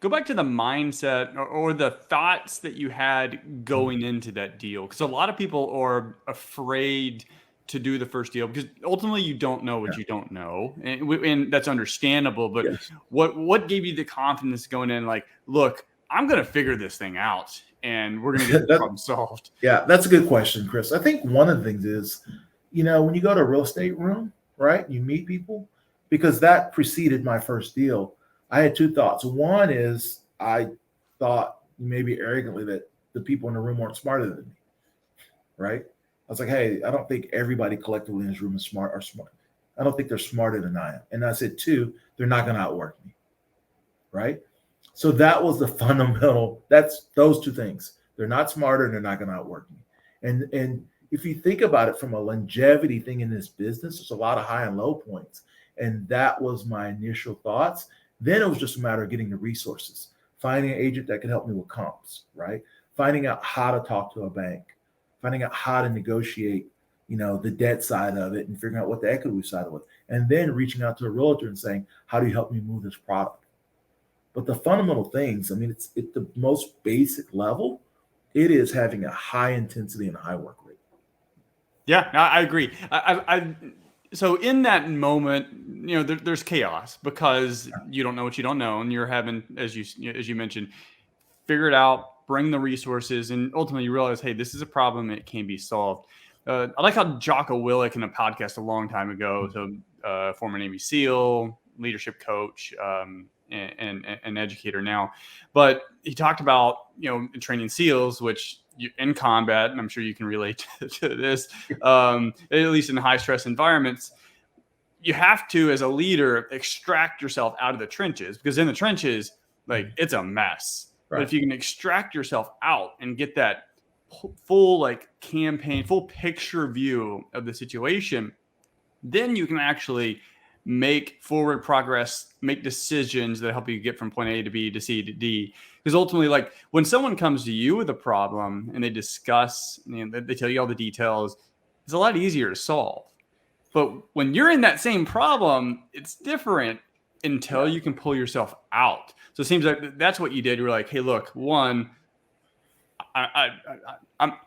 go back to the mindset or the thoughts that you had going into that deal. Because a lot of people are afraid to do the first deal because ultimately you don't know what Yeah. you don't know, and that's understandable. But Yes. what gave you the confidence going in? Like, look, I'm going to figure this thing out, and we're going to get this problem solved. Yeah, that's a good question, Chris. I think one of the things is, when you go to a real estate room, right, you meet people, because that preceded my first deal. I had two thoughts. One is I thought maybe arrogantly that the people in the room weren't smarter than me, right? I was like, hey, I don't think everybody collectively in this room is smart or smart. I don't think they're smarter than I am. And I said, two, they're not going to outwork me, right? So that was the fundamental. That's those two things. They're not smarter and they're not going to outwork me. And if you think about it from a longevity thing in this business, there's a lot of high and low points. And that was my initial thoughts. Then it was just a matter of getting the resources, finding an agent that could help me with comps, right? Finding out how to talk to a bank, finding out how to negotiate, the debt side of it and figuring out what the equity side of it. And then reaching out to a realtor and saying, how do you help me move this product? But the fundamental things, I mean, it's at the most basic level, it is having a high intensity and high work rate. Yeah, I agree. So in that moment, there's chaos because you don't know what you don't know, and you're having, as you mentioned, figure it out, bring the resources, and ultimately you realize, hey, this is a problem. It can be solved. I like how Jocko Willink in a podcast a long time ago, so former Navy SEAL, leadership coach, and an educator now, but he talked about training SEALs, which in combat, and I'm sure you can relate to this, at least in high stress environments, you have to, as a leader, extract yourself out of the trenches, because in the trenches, like, it's a mess. Right. But if you can extract yourself out and get that full campaign, full picture view of the situation, then you can actually make forward progress, make decisions that help you get from point A to B to C to D. Because ultimately, when someone comes to you with a problem and they discuss, they tell you all the details, it's a lot easier to solve. But when you're in that same problem, it's different until you can pull yourself out. So it seems like that's what you did. You were like, hey, look, one,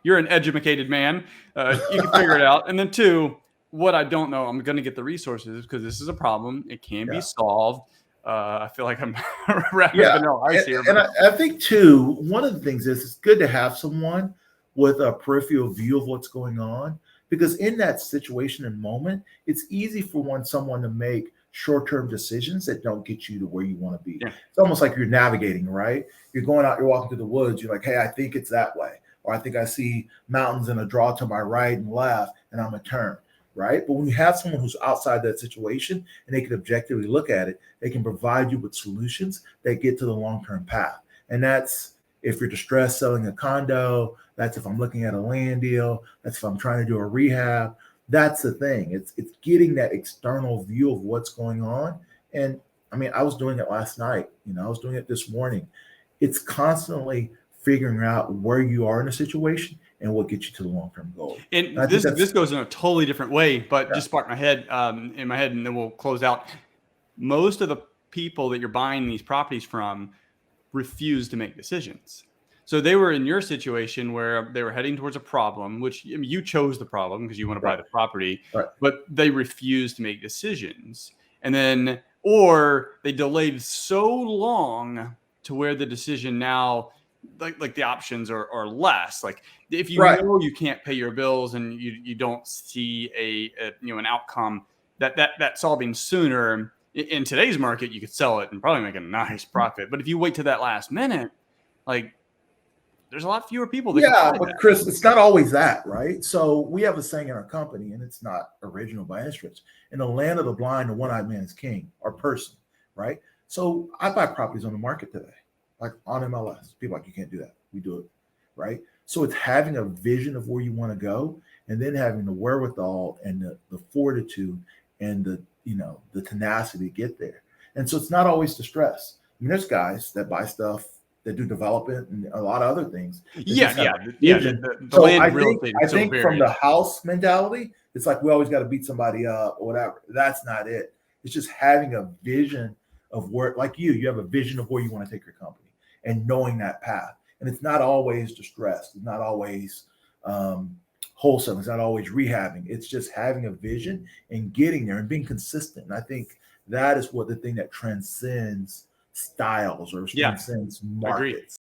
you're an educated man. You can figure it out. And then two, what I don't know, I'm going to get the resources because this is a problem. It can be solved. I feel like I'm wrapping vanilla ice here. And I think, too, one of the things is it's good to have someone with a peripheral view of what's going on, because in that situation and moment, it's easy for someone to make short-term decisions that don't get you to where you want to be. Yeah. It's almost like you're navigating, right? You're going out, you're walking through the woods. You're like, hey, I think it's that way. Or I think I see mountains and a draw to my right and left, and I'm going to turn. Right. But when you have someone who's outside that situation and they can objectively look at it, they can provide you with solutions that get to the long-term path. And that's if you're distressed selling a condo, that's if I'm looking at a land deal, that's if I'm trying to do a rehab. That's the thing. It's getting that external view of what's going on. And I mean, I was doing it last night, I was doing it this morning. It's constantly figuring out where you are in a situation and what gets you to the long-term goal. And this goes in a totally different way, but just sparked my head in my head, and then we'll close out. Most of the people that you're buying these properties from refuse to make decisions. So they were in your situation where they were heading towards a problem, which you chose the problem because you want to buy the property, but they refused to make decisions. And then, or they delayed so long to where the decision now, like the options are less. Like if you know you can't pay your bills and you don't see an outcome that solving sooner, in today's market, you could sell it and probably make a nice profit. But if you wait to that last minute, there's a lot fewer people. But Chris, it's not always that, right? So we have a saying in our company, and it's not original by any stretch. In the land of the blind, the one-eyed man is king, or person, right? So I buy properties on the market today, like on MLS. People are like, you can't do that. We do it, right? So it's having a vision of where you want to go, and then having the wherewithal and the fortitude and the tenacity to get there. And so it's not always the stress. I mean, there's guys that buy stuff that do development and a lot of other things. So I think from the house mentality, it's like we always got to beat somebody up or whatever. That's not it. It's just having a vision of where, like you have a vision of where you want to take your company and knowing that path. And it's not always distressed. It's not always wholesale. It's not always rehabbing. It's just having a vision and getting there and being consistent. And I think that is what the thing that transcends styles or Yeah. transcends Agreed. markets.